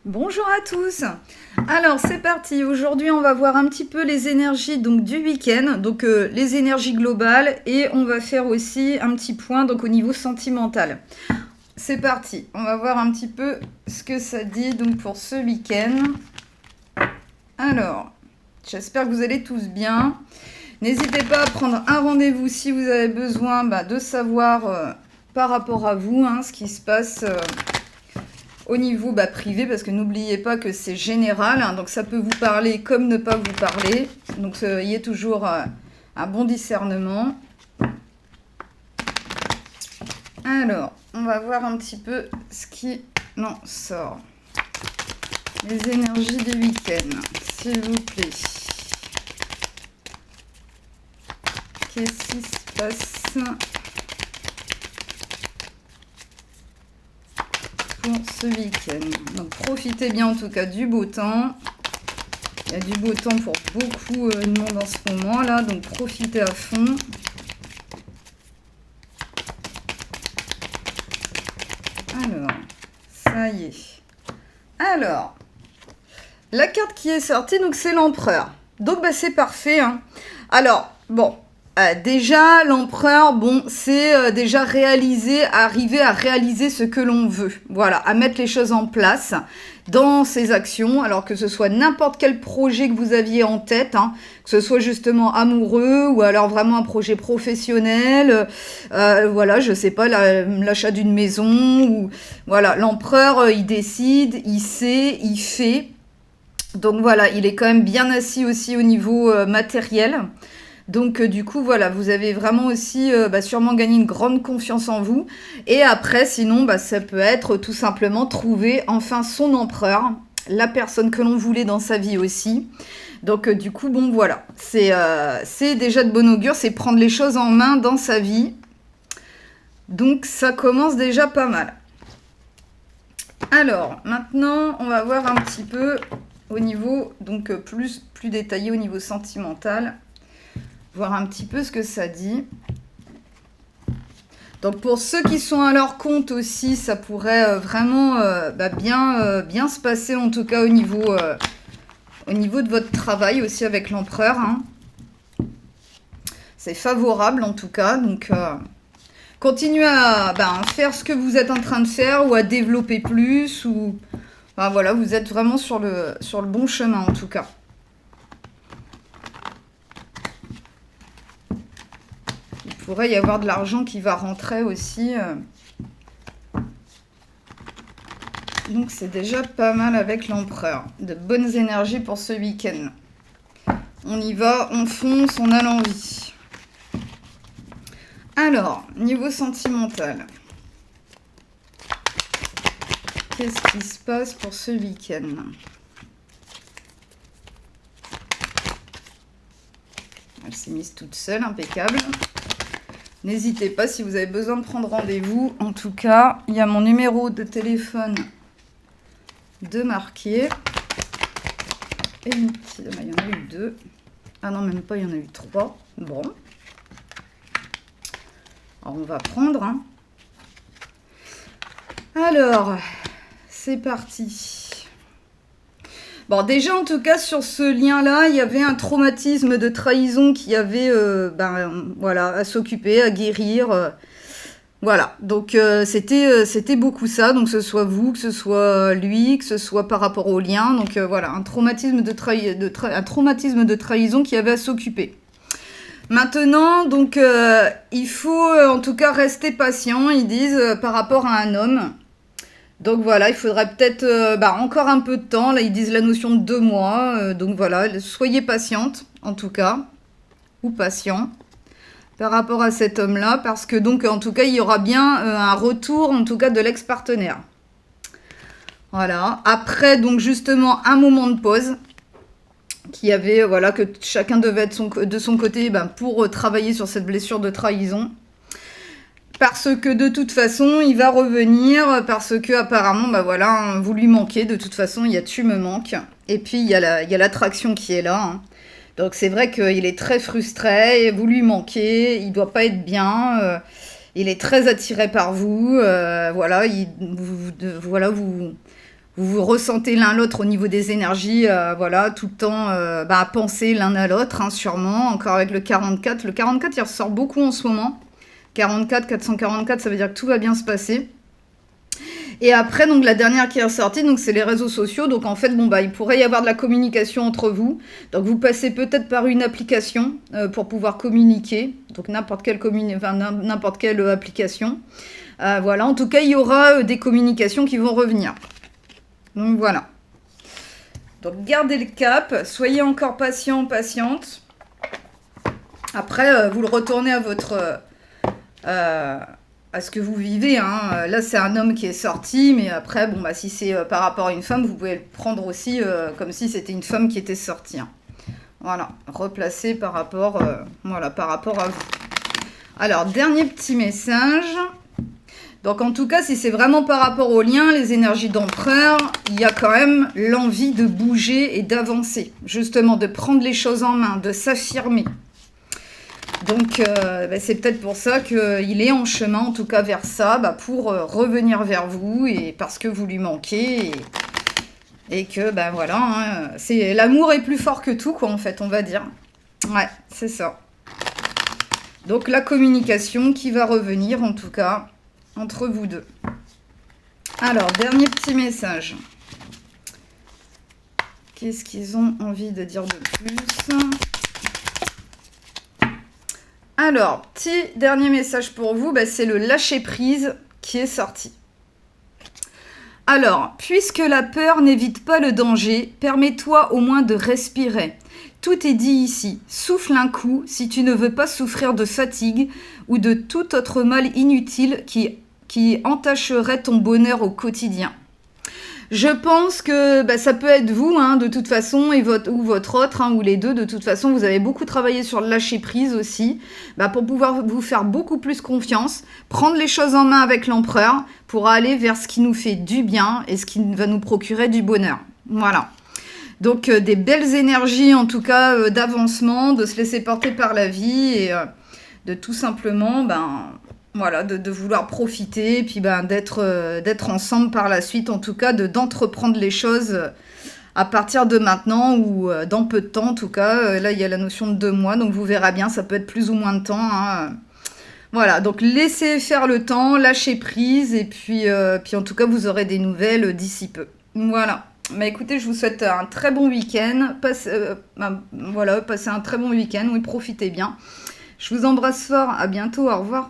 Bonjour à tous. Alors c'est parti, aujourd'hui on va voir un petit peu les énergies donc, du week-end, donc les énergies globales et on va faire aussi un petit point donc, au niveau sentimental. C'est parti, on va voir un petit peu ce que ça dit donc, pour ce week-end. Alors, j'espère que vous allez tous bien. N'hésitez pas à prendre un rendez-vous si vous avez besoin de savoir par rapport à vous ce qui se passe au niveau privé, parce que n'oubliez pas que c'est général, donc ça peut vous parler comme ne pas vous parler. Donc ayez toujours un bon discernement. Alors, on va voir un petit peu ce qui en sort. Les énergies du week-end, s'il vous plaît. Qu'est-ce qui se passe pour ce week-end? Donc profitez bien en tout cas du beau temps. Il y a du beau temps pour beaucoup de monde en ce moment là, donc profitez à fond. Alors, ça y est. Alors, la carte qui est sortie, donc c'est l'empereur. Donc c'est parfait. Alors, bon, déjà l'empereur, c'est déjà arriver à réaliser ce que l'on veut. Voilà, à mettre les choses en place dans ses actions, alors que ce soit n'importe quel projet que vous aviez en tête, que ce soit justement amoureux ou alors vraiment un projet professionnel, voilà, je sais pas, l'achat d'une maison, ou voilà, l'empereur, il décide, il sait, il fait. Donc voilà, il est quand même bien assis aussi au niveau matériel. Donc du coup, voilà, vous avez vraiment aussi sûrement gagné une grande confiance en vous. Et après, sinon, ça peut être tout simplement trouver enfin son empereur, la personne que l'on voulait dans sa vie aussi. Donc du coup, voilà, c'est déjà de bon augure, c'est prendre les choses en main dans sa vie. Donc ça commence déjà pas mal. Alors, maintenant, on va voir un petit peu au niveau, donc plus détaillé au niveau sentimental. Voir un petit peu ce que ça dit. Donc pour ceux qui sont à leur compte aussi, ça pourrait vraiment bien se passer, en tout cas au niveau de votre travail aussi avec l'empereur. C'est favorable en tout cas, donc continuez à faire ce que vous êtes en train de faire ou à développer plus, ou voilà, vous êtes vraiment sur le bon chemin en tout cas. Il pourrait y avoir de l'argent qui va rentrer aussi. Donc c'est déjà pas mal avec l'empereur. De bonnes énergies pour ce week-end. On y va, on fonce, on a l'envie. Alors, niveau sentimental. Qu'est-ce qui se passe pour ce week-end ? Elle s'est mise toute seule, impeccable. N'hésitez pas si vous avez besoin de prendre rendez-vous. En tout cas, il y a mon numéro de téléphone de marquer. Et il y en a eu 2. Ah non, même pas, il y en a eu 3. Bon. Alors, on va prendre. Alors, c'est parti. Bon, déjà, en tout cas, sur ce lien-là, il y avait un traumatisme de trahison qui avait à s'occuper, à guérir. Voilà, donc c'était beaucoup ça. Donc, que ce soit vous, que ce soit lui, que ce soit par rapport au lien. Donc, voilà, un traumatisme de trahison qui avait à s'occuper. Maintenant, donc, il faut en tout cas rester patient, ils disent, par rapport à un homme. Donc voilà, il faudrait peut-être encore un peu de temps. Là, ils disent la notion de 2 mois. Donc voilà, soyez patiente, en tout cas, ou patient, par rapport à cet homme-là. Parce que donc, en tout cas, il y aura bien un retour, en tout cas, de l'ex-partenaire. Voilà. Après, donc justement, un moment de pause. Qui avait, voilà, que chacun devait être de son côté pour travailler sur cette blessure de trahison. Parce que de toute façon, il va revenir, parce que apparemment, vous lui manquez. De toute façon, il y a tu me manques. Et puis, il y a l'attraction qui est là. Donc, c'est vrai qu'il est très frustré, vous lui manquez, il doit pas être bien. Il est très attiré par vous. Voilà, vous vous vous ressentez l'un l'autre au niveau des énergies, voilà, tout le temps à penser l'un à l'autre, hein, sûrement. Encore avec le 44. Le 44, il ressort beaucoup en ce moment. 44, 444, ça veut dire que tout va bien se passer. Et après, donc la dernière qui est ressortie, donc c'est les réseaux sociaux. Donc en fait, il pourrait y avoir de la communication entre vous. Donc vous passez peut-être par une application pour pouvoir communiquer. Donc n'importe quelle application. Voilà, en tout cas, il y aura des communications qui vont revenir. Donc voilà. Donc gardez le cap, soyez encore patient, patiente. Après, vous le retournez à votre... à ce que vous vivez, hein. Là, c'est un homme qui est sorti, mais après, si c'est par rapport à une femme, vous pouvez le prendre aussi comme si c'était une femme qui était sortie. Hein. Voilà, replacer par rapport à vous. Alors, dernier petit message. Donc, en tout cas, si c'est vraiment par rapport aux liens, les énergies d'empereur, il y a quand même l'envie de bouger et d'avancer. Justement, de prendre les choses en main, de s'affirmer. Donc, c'est peut-être pour ça qu'il est en chemin, en tout cas vers ça, pour revenir vers vous, et parce que vous lui manquez, et que, voilà, hein, l'amour est plus fort que tout, quoi, en fait, on va dire. Ouais, c'est ça. Donc, la communication qui va revenir, en tout cas, entre vous deux. Alors, dernier petit message. Qu'est-ce qu'ils ont envie de dire de plus ? Alors, petit dernier message pour vous, c'est le lâcher-prise qui est sorti. Alors, puisque la peur n'évite pas le danger, permets-toi au moins de respirer. Tout est dit ici. Souffle un coup si tu ne veux pas souffrir de fatigue ou de tout autre mal inutile qui entacherait ton bonheur au quotidien. Je pense que ça peut être vous, hein, de toute façon, ou votre autre, hein, ou les deux. De toute façon, vous avez beaucoup travaillé sur le lâcher-prise aussi, pour pouvoir vous faire beaucoup plus confiance, prendre les choses en main avec l'empereur pour aller vers ce qui nous fait du bien et ce qui va nous procurer du bonheur. Voilà. Donc, des belles énergies, en tout cas, d'avancement, de se laisser porter par la vie et de tout simplement... Voilà, de vouloir profiter, et puis d'être ensemble par la suite, en tout cas, d'entreprendre les choses à partir de maintenant ou dans peu de temps, en tout cas. Là, il y a la notion de 2 mois, donc vous verrez bien, ça peut être plus ou moins de temps. Hein. Voilà, donc laissez faire le temps, lâchez prise, et puis en tout cas, vous aurez des nouvelles d'ici peu. Voilà. Écoutez, je vous souhaite un très bon week-end. Passez un très bon week-end, oui, profitez bien. Je vous embrasse fort, à bientôt, au revoir.